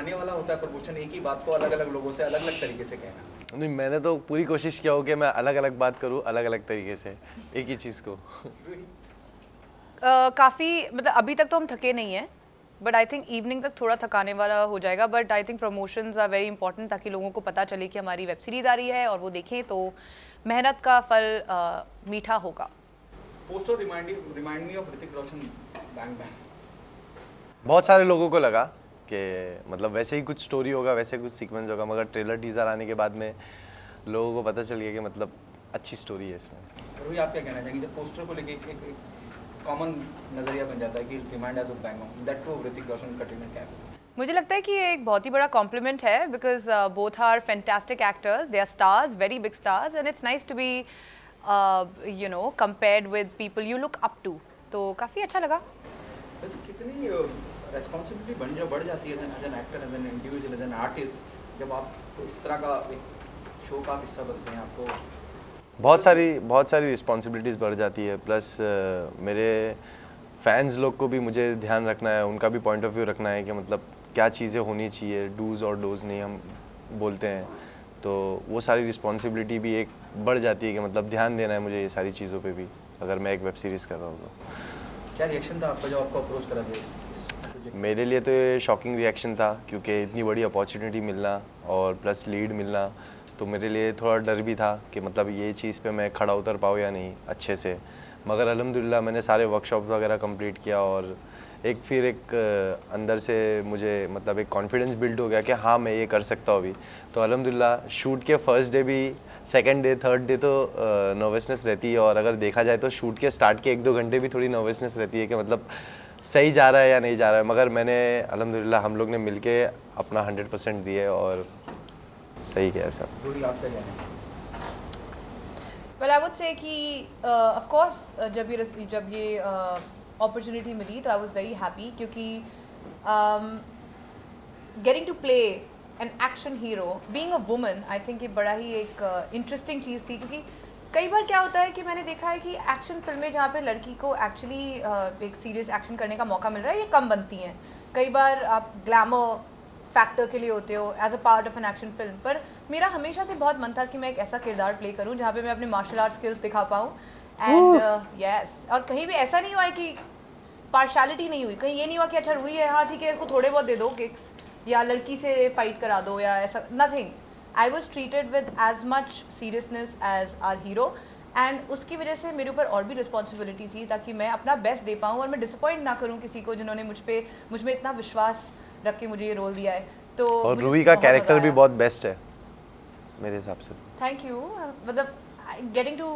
आने वाला होता है प्रमोशन, एक ही बात को अलग अलग लोगों से अलग अलग तरीके से कहना। नहीं, मैंने तो पूरी कोशिश किया हो कि मैं अलग अलग बात करूँ, अलग अलग तरीके से एक ही चीज़ को। काफ़ी मतलब अभी तक तो हम थके नहीं हैं, बट आई थिंक इवनिंग तक थोड़ा थकाने वाला हो जाएगा। But I think promotions are very important, ताकि लोगों को पता चले कि हमारी वेब सीरीज़ आ रही है और वो देखें तो मेहनत का फल मीठा होगा। Poster remind me of Hrithik Roshan, bang bang. बहुत सारे लोगों को लगा कि मतलब वैसे ही कुछ स्टोरी होगा, वैसे कुछ सीक्वेंस होगा, मगर ट्रेलर टीजर आने के बाद में लोगों को पता चल गया कि मतलब अच्छी स्टोरी है इसमें। रोही, आप क्या कहना चाहेंगे जब पोस्टर को लेके एक कॉमन नजरिया बन जाता है कि remind age of Bang Bang, that too Hrithik Roshan, Katrina Kaif? मुझे लगता है कि ये एक बहुत ही बड़ा कॉम्प्लीमेंट है, because both are fantastic actors, they are stars, very big stars, and it's nice to be you know compared with people you look up to. तो काफ़ी अच्छा लगा। वैसे कितनी रेस्पॉन्सिबिलिटी बढ़ जाती है as an actor, as an individual, as an artist, जब आप इस तरह का एक शो का हिस्सा बनते हैं। आपको बहुत सारी रिस्पॉन्सिबिलिटीज़ बढ़ जाती है, प्लस मेरे फैंस लोग को भी मुझे ध्यान रखना है, उनका भी पॉइंट ऑफ व्यू रखना है कि मतलब क्या चीज़ें होनी चाहिए, डूज़ और डोज़ नहीं हम बोलते हैं, तो वो सारी रिस्पॉन्सिबिलिटी भी एक बढ़ जाती है कि मतलब ध्यान देना है मुझे ये सारी चीज़ों पे भी, अगर मैं एक वेब सीरीज़ कर रहा हूँ तो। क्या रिएक्शन था आपका जब आपको अप्रोच करा गया इस प्रोजेक्ट? मेरे लिए तो ये शॉकिंग रिएक्शन था, क्योंकि इतनी बड़ी अपॉर्चुनिटी मिलना और प्लस लीड मिलना, तो मेरे लिए थोड़ा डर भी था कि मतलब ये चीज़ पे मैं खड़ा उतर पाऊँ या नहीं अच्छे से। मगर अल्हम्दुलिल्लाह मैंने सारे वर्कशॉप वगैरह कंप्लीट किया और फिर एक अंदर से मुझे मतलब एक कॉन्फिडेंस बिल्ड हो गया कि हाँ मैं ये कर सकता हूँ अभी। तो अल्हम्दुलिल्लाह शूट के फर्स्ट डे भी, सेकंड डे, थर्ड डे तो नर्वसनेस रहती है, और अगर देखा जाए तो शूट के स्टार्ट के 1-2 घंटे भी थोड़ी नर्वसनेस रहती है कि मतलब सही जा रहा है या नहीं जा रहा है, मगर मैंने अल्हम्दुलिल्लाह हम लोग ने मिलके अपना 100% दिए और सही किया सब। रोही, आप क्या कहना है? वेल आई वुड से कि ऑफ कोर्स जब ये अपॉर्चुनिटी मिली तो आई वाज वेरी हैप्पी, क्योंकि getting to play an action hero being a woman, I think ये बड़ा ही एक इंटरेस्टिंग चीज़ थी। क्योंकि कई बार क्या होता है कि मैंने देखा है कि एक्शन फिल्में जहाँ पे लड़की को एक्चुअली एक सीरियस एक्शन करने का मौका मिल रहा है, ये कम बनती हैं। कई बार आप ग्लैमर फैक्टर के लिए होते हो as a part of an action film, पर मेरा हमेशा से बहुत मन था कि मैं एक ऐसा किरदार प्ले करूं जहाँ पे मैं अपने मार्शल आर्ट स्किल्स दिखा पाऊँ। एंड यस, और कहीं भी ऐसा नहीं हुआ है कि पार्शलिटी नहीं हुई, कहीं ये नहीं हुआ कि अच्छा रूही है, हाँ ठीक है इसको थोड़े बहुत दे दो किक्स, या लड़की से फाइट करा दो, या ऐसा nothing. I was treated with as much seriousness as our hero, and उसकी वजह से मेरे ऊपर और भी रिस्पॉन्सिबिलिटी थी ताकि मैं अपना बेस्ट दे पाऊँ और मैं डिसअपॉइंट ना करूँ किसी को जिन्होंने मुझ में इतना विश्वास रख के मुझे ये रोल दिया है। तो और रूही का कैरेक्टर भी बहुत बेस्ट है मेरे हिसाब से। Thank you. मतलब getting to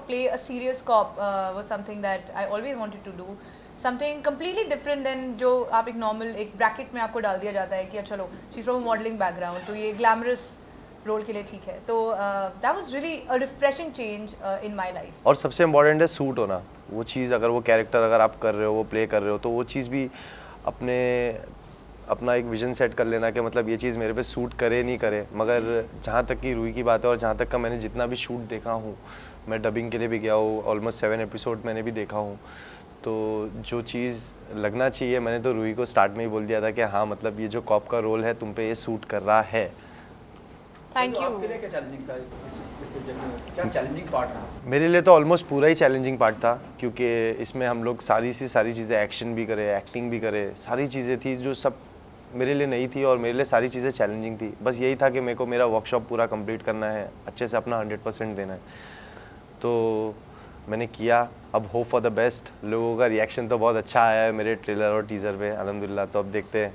play a serious cop was something that I always wanted to do, something completely different than जो आप एक normal एक bracket में आपको डाल दिया जाता है कि चलो she's from a modeling background, तो ये glamorous रोल के लिए ठीक है। तो that was really a refreshing change in my life। और सबसे इम्पोर्टेंट है सूट होना, वो चीज़ अगर वो कैरेक्टर अगर आप कर रहे हो, वो प्ले कर रहे हो, तो वो चीज़ भी अपना एक विजन सेट कर लेना कि मतलब ये चीज़ मेरे पे सूट करे नहीं करे। मगर जहाँ तक की रूही की बात है और जहाँ तक का मैंने जितना भी शूट देखा हूँ, मैं डबिंग के लिए भी गया हूँ, ऑलमोस्ट 7 एपिसोड मैंने भी देखा हूँ, तो जो चीज़ लगना चाहिए मैंने तो रूही को स्टार्ट में ही बोल दिया था कि हाँ मतलब ये जो कॉप का रोल है तुम पे ये सूट कर रहा है। Thank you. आपके लिए क्या चैलेंजिंग था इस प्रोजेक्ट में? क्या चैलेंजिंग पार्ट था? मेरे लिए तो ऑलमोस्ट पूरा ही चैलेंजिंग पार्ट था, क्योंकि इसमें हम लोग सारी चीज़ें, एक्शन भी करे, एक्टिंग भी करे, सारी चीज़ें थी जो सब मेरे लिए नई थी और मेरे लिए सारी चीज़ें चैलेंजिंग थी। बस यही था कि मेरे को मेरा वर्कशॉप पूरा कंप्लीट करना है, अच्छे से अपना 100% देना है, तो मैंने किया। अब होप फॉर द बेस्ट। लोगों का रिएक्शन तो बहुत अच्छा आया है मेरे ट्रेलर और टीज़र पे अल्हम्दुलिल्लाह, तो अब देखते हैं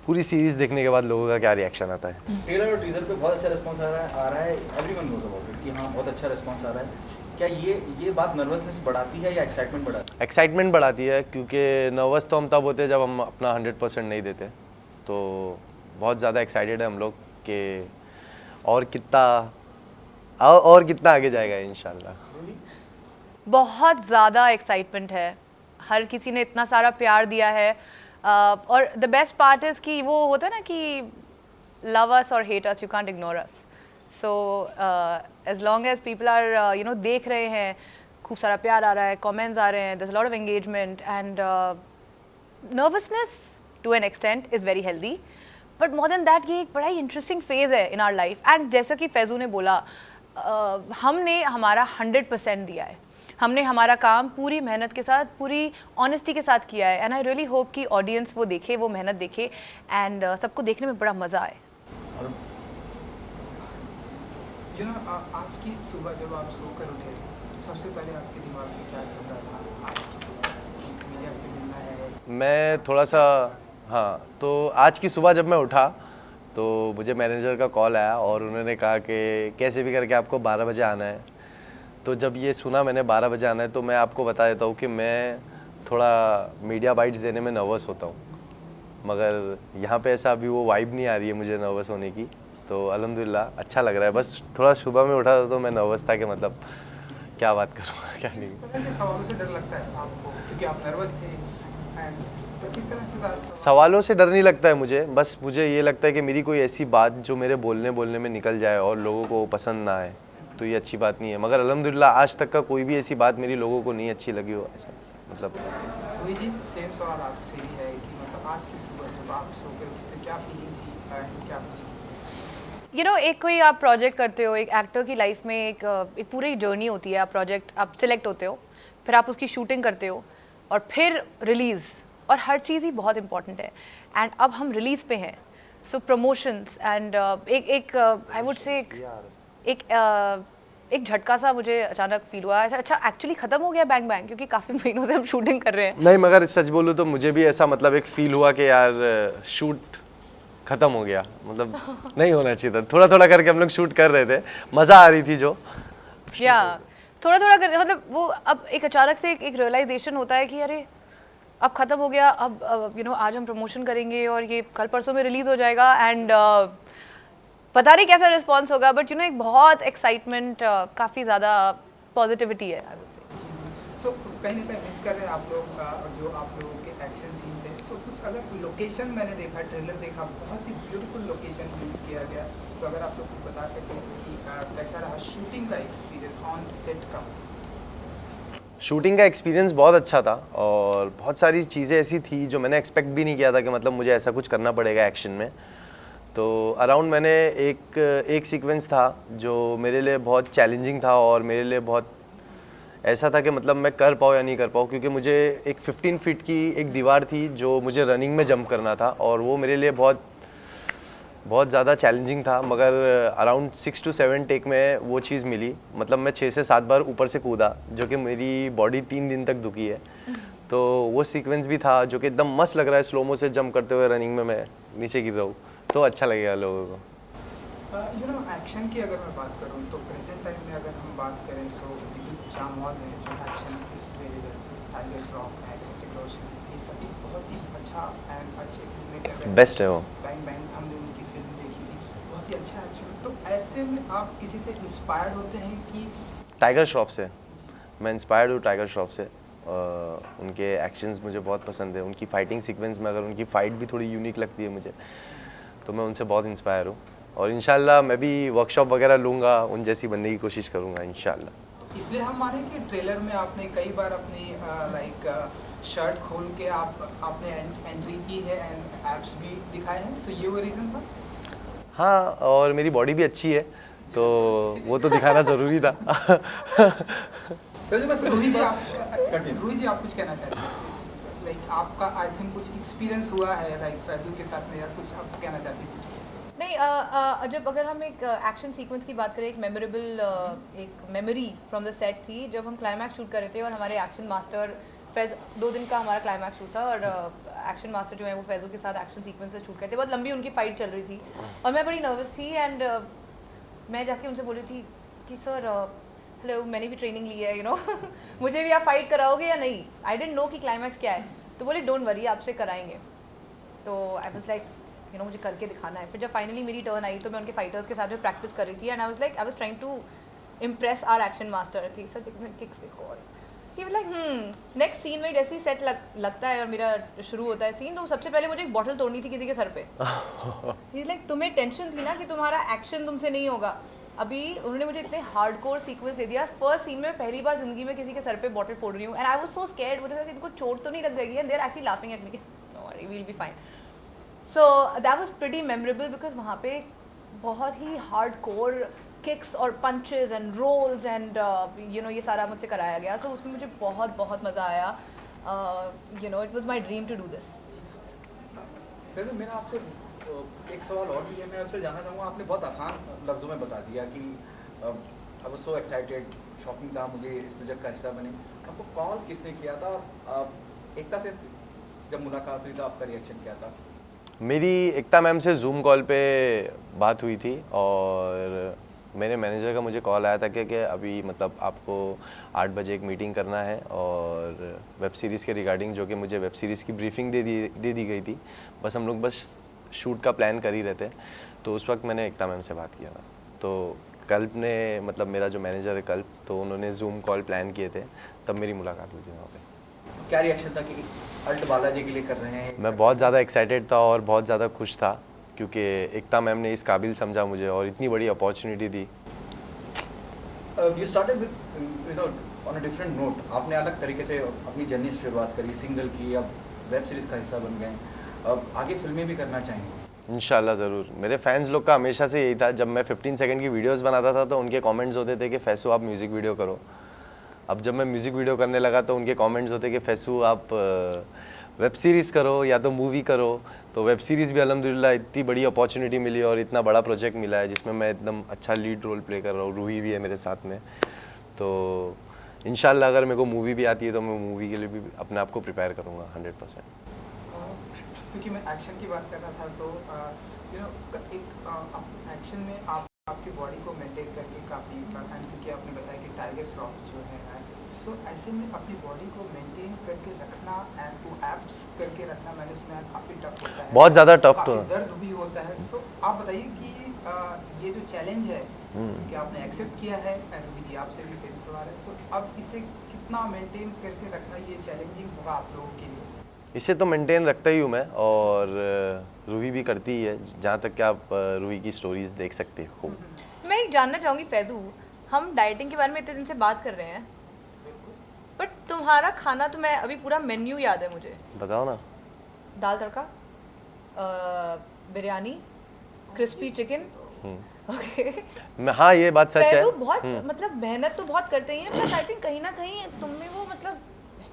पूरी सीरीज़ देखने के बाद लोगों का क्या रिएक्शन आता है। ट्रेलर और टीजर पे बहुत अच्छा रिस्पांस आ रहा है, एवरीवन नोज अबाउट इट कि हाँ बहुत अच्छा रिस्पांस आ रहा है। क्या ये बात नर्वसनेस बढ़ाती है या एक्साइटमेंट बढ़ाती है? एक्साइटमेंट बढ़ाती है, क्योंकि नर्वस तो हम तब होते हैं जब हम अपना 100% नहीं देते, तो बहुत ज़्यादा एक्साइटेड है हम लोग कि और कितना आगे जाएगा इंशाल्लाह। बहुत ज़्यादा एक्साइटमेंट है, हर किसी ने इतना सारा प्यार दिया है, और द बेस्ट पार्ट इज़ कि वो होता है ना कि लव अस और hate us, you can't ignore us. So as long as people are देख रहे हैं, खूब सारा प्यार आ रहा है, कमेंट्स आ रहे हैं, there is a lot of engagement, and nervousness to an extent is very healthy. But more than that, ये एक बड़ा ही interesting phase है in our life. And जैसा कि फैज़ू ने बोला, हमने हमारा 100% दिया है, हमने हमारा काम पूरी मेहनत के साथ, पूरी ऑनेस्टी के साथ किया है. एंड आई रियली होप कि ऑडियंस वो देखे, वो मेहनत देखे, एंड सबको देखने में बड़ा मज़ा आए. आज की सुबह जब आप सोकर उठे तो सबसे पहले आपके दिमाग में क्या चल रहा था? आज की सुबह मीडिया से मिलना है. मैं थोड़ा सा, हाँ, तो आज की सुबह जब मैं उठा तो मुझे मैनेजर का कॉल आया और उन्होंने कहा कि कैसे भी करके आपको 12 बजे आना है. तो जब ये सुना मैंने 12 बजे आना है, तो मैं आपको बता देता हूँ कि मैं थोड़ा मीडिया बाइट्स देने में नर्वस होता हूँ, मगर यहाँ पे ऐसा अभी वो वाइब नहीं आ रही है मुझे नर्वस होने की. तो अल्हम्दुलिल्लाह अच्छा लग रहा है. बस थोड़ा सुबह में उठा था तो मैं नर्वस था कि मतलब क्या बात करूँगा क्या नहीं. किस तरह के सवालों से डर लगता है आपको, क्योंकि आप नर्वस थे, तो किस तरह से सवालों से डर नहीं लगता है मुझे. बस मुझे ये लगता है कि मेरी कोई ऐसी बात जो मेरे बोलने में निकल जाए और लोगों को पसंद ना आए तो ये अच्छी बात नहीं है. मगर अल्हम्दुलिल्लाह आज तक का कोई भी ऐसी बात मेरी लोगों को नहीं अच्छी लगी हो, ऐसा मतलब. वही जी, सेम सवाल आपसे ही है कि मतलब आज की सुबह जब आप सो के उठे क्या फीलिंग थी एंड क्या कुछ? यू नो, एक कोई आप प्रोजेक्ट करते हो, एक एक्टर की लाइफ में एक पूरी जर्नी होती है. आप प्रोजेक्ट, आप सिलेक्ट होते हो, फिर आप उसकी शूटिंग करते हो और फिर रिलीज़, और हर चीज़ ही बहुत इंपॉर्टेंट है. एंड अब हम रिलीज़ पे हैं, सो प्रमोशंस एंड एक आई वुड से एक झटका सा मुझे अचानक फील हुआ. अच्छा एक्चुअली ख़त्म हो गया बैंग बैंग, क्योंकि काफ़ी महीनों से हम शूटिंग कर रहे हैं. नहीं, मगर सच बोलूँ तो मुझे भी ऐसा मतलब एक फील हुआ कि यार शूट ख़त्म हो गया, मतलब नहीं होना चाहिए था. थोड़ा थोड़ा करके हम लोग शूट कर रहे थे, मज़ा आ रही थी जो. या थोड़ा थोड़ा कर, मतलब वो अब एक अचानक से एक रियलाइजेशन होता है कि अरे अब ख़त्म हो गया, अब यू नो आज हम प्रमोशन करेंगे और ये कल परसों में रिलीज़ हो जाएगा. एंड पता नहीं कैसा रिस्पॉन्स होगा, बट यू नो एक बहुत एक्साइटमेंट, काफ़ी ज़्यादा पॉजिटिविटी है. सो कहीं ना कहीं मिस कर रहे हैं आप लोग जो आप लोगों के एक्शन सीन थे. सो कुछ अगर लोकेशन मैंने देखा, ट्रेलर देखा, बहुत ही ब्यूटीफुल लोकेशन यूज़ किया गया, तो अगर आप लोग बता सकें कि कैसा रहा शूटिंग का एक्सपीरियंस ऑन सेट का? शूटिंग का एक्सपीरियंस बहुत अच्छा था और बहुत सारी चीज़ें ऐसी थी जो मैंने एक्सपेक्ट भी नहीं किया था कि मतलब मुझे ऐसा कुछ करना पड़ेगा एक्शन में. तो अराउंड मैंने एक सीक्वेंस था जो मेरे लिए बहुत चैलेंजिंग था और मेरे लिए बहुत ऐसा था कि मतलब मैं कर पाऊँ या नहीं कर पाऊँ, क्योंकि मुझे एक 15 फीट की एक दीवार थी जो मुझे रनिंग में जंप करना था और वो मेरे लिए बहुत ज़्यादा चैलेंजिंग था. मगर अराउंड 6 to 7 टेक में वो चीज़ मिली. मतलब मैं 6 से 7 बार ऊपर से कूदा, जो कि मेरी बॉडी 3 दिन तक दुखी है. तो वो सीक्वेंस भी था जो कि एकदम मस्त लग रहा है, स्लोमो से जंप करते हुए रनिंग में मैं नीचे गिर रहा हूँ, तो अच्छा लगेगा लोगों को. यू नो एक्शन की अगर मैं बात करूँ तो प्रेजेंट टाइम में अगर हम बात करें सो विद्युत जामवाल है जो action is very well, Tiger Shroff and Hrithik Roshan, ये सभी बहुत ही अच्छा एंड अच्छे फिल्में कर रहे हैं. बेस्ट है वो. बैंग बैंग हमने उनकी फिल्म देखी थी, बहुत ही अच्छा एक्शन. तो ऐसे में आप किसी से इंस्पायर्ड होते हैं कि? टाइगर श्रॉफ से मैं इंस्पायर्ड हूँ. टाइगर श्रॉफ से उनके एक्शंस मुझे बहुत पसंद है. उनकी फाइटिंग सीक्वेंस में अगर उनकी फ़ाइट भी थोड़ी यूनिक लगती है मुझे, तो मैं उनसे बहुत इंस्पायर हूँ. और इंशाल्लाह मैं भी वर्कशॉप वगैरह लूँगा, उन जैसी बनने की कोशिश करूँगा इंशाल्लाह. इसलिए हम माने कि ट्रेलर में आपने कई बार अपनी लाइक शर्ट खोल के आपने एंट्री की है एंड एब्स भी दिखाए हैं, सो ये वो रीज़न था? हाँ, और मेरी बॉडी भी अच्छी है तो वो तो दिखाना ज़रूरी था. रोहित जी आप कुछ कहना चाहते हैं? लाइक आपका आई थिंक कुछ एक्सपीरियंस हुआ है लाइक फैजू के साथ में, या कुछ आप कहना चाहते हैं? नहीं, जब अगर हम एक एक्शन सीक्वेंस की बात करें, एक मेमोरेबल एक मेमोरी फ्रॉम द सेट थी जब हम क्लाइमैक्स शूट कर रहे थे और हमारे एक्शन मास्टर फैज 2 दिन का हमारा क्लाइमैक्स शूट था और एक्शन मास्टर जो है वो फैजू के साथ एक्शन सीक्वेंस शूट करते. बहुत लंबी उनकी फाइट चल रही थी और मैं बड़ी नर्वस थी. एंड मैं जाके उनसे बोली थी कि सर हेलो, मैंने भी ट्रेनिंग ली है, यू नो मुझे भी आप फाइट कराओगे या नहीं? आई डेंट नो कि क्लाइमैक्स क्या है. तो बोले डोंट वरी, आपसे कराएंगे. तो I was like you know मुझे करके दिखाना है. फिर जब फाइनली मेरी टर्न आई तो मैं उनके फाइटर्स के साथ में प्रैक्टिस कर रही थी and I was trying to impress our action master कि सर किक्स देखो. और he was like next scene में जैसे ही सेट लगता है और मेरा शुरू होता है सीन, तो सबसे पहले मुझे एक बॉटल तोड़नी थी किसी के सर पे. ही लाइक तुम्हें टेंशन थी ना कि तुम्हारा एक्शन तुमसे नहीं होगा. अभी उन्होंने मुझे इतने हार्डकोर सीक्वेंस दे दिया. फर्स्ट सीन में पहली बार जिंदगी में किसी के सर पे बॉटल फोड़ रही हूँ and I was so scared. मुझे लगा कि इनको चोट तो नहीं लग जाएगी and they are actually laughing at me. No worry, we will be fine. So that was pretty memorable because वहाँ पे बहुत ही hardcore kicks और punches and rolls and you know ये सारा मुझसे कराया गया. So उसमें मुझे बहुत बहुत मज़ा आया. You know, it was my dream to do this. फिर मेरा आपसे एक सवाल और भी है, मैं आपसे जानना चाहूँगा, आपने बहुत आसान लफ्ज़ों में बता दिया कि आई वाज सो एक्साइटेड, शॉकिंग था मुझे इस प्रोजेक्ट का हिस्सा बने. आपको कॉल किसने किया था और एकता से जब मुलाकात हुई तो आपका रिएक्शन क्या था? मेरी एकता मैम से जूम कॉल पे बात हुई थी और मेरे मैनेजर का मुझे कॉल आया था कि अभी मतलब आपको 8 बजे एक मीटिंग करना है और वेब सीरीज़ के रिगार्डिंग, जो कि मुझे वेब सीरीज़ की ब्रीफिंग दे दी गई थी. बस हम लोग बस शूट का प्लान कर ही रहे थे. तो उस वक्त मैंने एकता मैम से बात किया था. तो कल्प ने, मतलब मेरा जो मैनेजर है कल्प, तो उन्होंने जूम कॉल प्लान किए थे, तब मेरी मुलाकात हुई थी वहाँ पे. क्या रिएक्शन था कि अल्ट बालाजी के लिए कर रहे हैं? मैं बहुत ज़्यादा एक्साइटेड था और बहुत ज़्यादा खुश था क्योंकि एकता मैम ने इस काबिल समझा मुझे और इतनी बड़ी opportunity the. You started with, you know, on a different note. आपने अलग तरीके से अपनी जर्नी से शुरुआत करी, सिंगल की, अब वेब सीरीज़ का हिस्सा बन गए, अब आगे फिल्में भी करना चाहेंगे? इंशाल्लाह ज़रूर. मेरे फैंस लोग का हमेशा से यही था, जब मैं 15 सेकंड की वीडियोस बनाता था तो उनके कमेंट्स होते थे कि फैसू आप म्यूज़िक वीडियो करो. अब जब मैं म्यूज़िक वीडियो करने लगा तो उनके कमेंट्स होते कि फैसू आप वेब सीरीज़ करो या तो मूवी करो. तो वेब सीरीज़ भी अल्हम्दुलिल्लाह इतनी बड़ी अपॉर्चुनिटी मिली और इतना बड़ा प्रोजेक्ट मिला है जिसमें मैं एकदम अच्छा लीड रोल प्ले कर रहा हूँ. रूही भी है मेरे साथ में. तो इंशाल्लाह अगर मेरे को मूवी भी आती है तो मैं मूवी के लिए भी अपने आप को प्रिपेयर करूँगा 100%. क्योंकि मैं एक्शन की बात कर रहा था तो यू नो एक एक्शन में आपकी बॉडी को मेंटेन करके काफ़ी, क्योंकि आपने बताया कि टाइगर श्रॉफ जो है, सो ऐसे में अपनी बॉडी को मेंटेन करके रखना एंड टू एब्स करके रखना, मैंने सुना काफ़ी टफ होता है, बहुत ज़्यादा टफ तो दर्द भी होता है. सो आप बताइए कि ये जो चैलेंज है कि आपने एक्सेप्ट किया है, एंड जी आपसे भी सेम सवाल है, सो अब इसे कितना मेंटेन करके रखना ये चैलेंजिंग होगा आप लोगों के लिए? इसे तो मेंटेन रखता ही हूँ मैं और रूही भी करती ही है, जहाँ तक कि आप रूही की स्टोरीज देख सकते हो. मैं एक जानना चाहूँगी फैजू, हम डाइटिंग के बारे में इतने दिन से बात कर रहे हैं, बट तुम्हारा खाना तो मैं अभी पूरा मेन्यू याद है मुझे. बताओ ना. दाल तड़का, बिरयानी, क्रिस्पी चिकन. ओके. हाँ ये बात सच है. फैजू बहुत मतलब मेहनत तो बहुत करते ही हैं, प्लस आई थिंक कहीं ना कहीं तुम में वो मतलब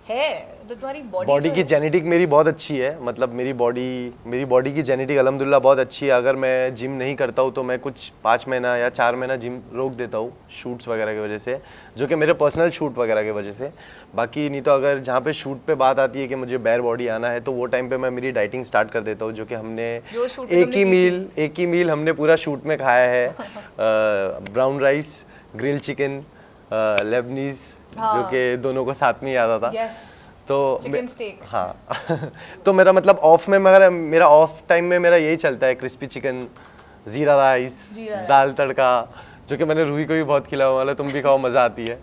है, तो तुम्हारी बॉडी की जेनेटिक मेरी बहुत अच्छी है. मतलब मेरी बॉडी की जेनेटिक अल्हम्दुलिल्लाह बहुत अच्छी है. अगर मैं जिम नहीं करता हूँ तो मैं कुछ 5 महीना या 4 महीना जिम रोक देता हूँ शूट्स वगैरह की वजह से, जो कि मेरे पर्सनल शूट वगैरह की वजह से. बाकी नहीं तो अगर जहाँ पे शूट पे बात आती है कि मुझे बेयर बॉडी आना है तो वो टाइम पे मैं मेरी डाइटिंग स्टार्ट कर देता हूँ, जो कि हमने एक ही मील हमने पूरा शूट में खाया है. Brown rice, grill chicken, Lebanese, जो कि दोनों को साथ में ही आता था. तो चिकन स्टेक. हाँ तो मेरा मतलब ऑफ में मेरा ऑफ टाइम में मेरा यही चलता है, क्रिस्पी चिकन, जीरा राइस, दाल तड़का, जो कि मैंने रूही को भी बहुत खिलाया वाला. तुम भी खाओ, मज़ा आती है.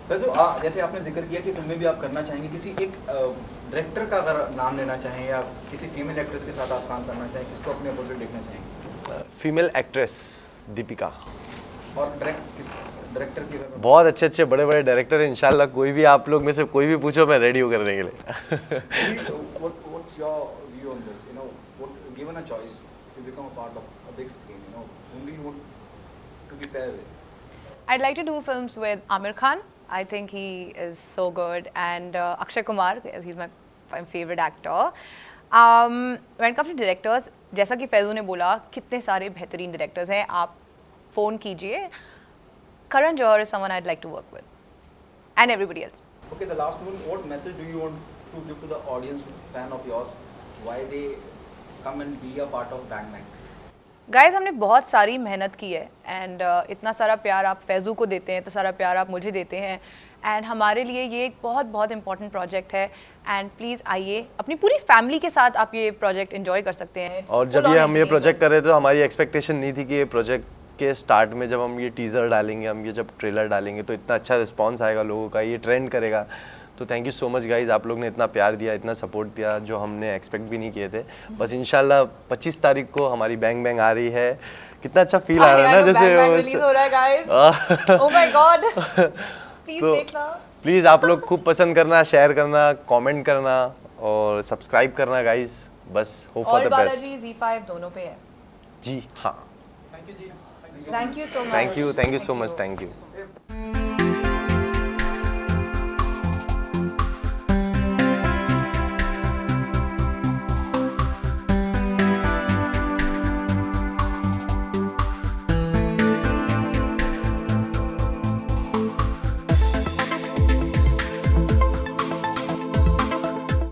वैसे जैसे आपने जिक्र किया कि फिल्में भी आप करना चाहेंगे, किसी एक डायरेक्टर का अगर नाम लेना चाहें या किसी फीमेल एक्ट्रेस के साथ आप काम करना चाहें, किसको अपने अपोजिट देखना चाहेंगे? Female actress Deepika. और डायरेक्टर की बहुत अच्छे बड़े डायरेक्टर हैं. इंशाल्लाह कोई भी आप लोग में से कोई भी पूछो, मैं रेडी हूँ करने के लिए. What's your view on this? You know, given a choice to become a part of a big screen, you know, whom do you want to be paired with? I'd like to do films with Amir Khan. I think he is so good, and Akshay Kumar, he's my favorite actor. When it comes to directors, जैसा कि फैजू ने बोला, कितने सारे बेहतरीन directors हैं, आप phone कीजिए. Karan Johar is someone I'd like to work with, and everybody else. Okay, the last one. What message do you want to give to the audience, fan of yours, why they come and be a part of Bang Bang? Guys, हमने बहुत सारी मेहनत की है, and इतना सारा प्यार आप फैजू को देते हैं, इतना सारा प्यार आप मुझे देते हैं, and हमारे लिए ये एक बहुत इम्पॉर्टेंट प्रोजेक्ट है. एंड प्लीज़ आइए, अपनी पूरी फैमिली के साथ आप ये प्रोजेक्ट एंजॉय कर सकते हैं. और जब हम ये प्रोजेक्ट कर रहे थे तो हमारी एक्सपेक्टेशन नहीं थी कि ये प्रोजेक्ट के स्टार्ट में जब हम ये टीज़र डालेंगे, हम ये जब ट्रेलर डालेंगे तो इतना अच्छा रिस्पांस आएगा लोगों का, ये ट्रेंड करेगा. तो thank you so much guys, आप लोग ने इतना प्यार दिया, इतना सपोर्ट दिया, जो हमने एक्सपेक्ट भी नहीं किए थे. बस इंशाल्लाह 25 तारीख को हमारी बैंग बैंग आ रही है. कितना अच्छा फील आ रहा है ना, जैसे हो रहा है guys. Oh my God, please देखना. प्लीज़ आप लोग खूब पसंद करना, शेयर करना, कमेंट करना और सब्सक्राइब करना गाइज. बस hope for all the best. Balaji Z5 दोनों पे है। जी हाँ, थैंक यू जी, thank you so much. Thank you so much, thank you.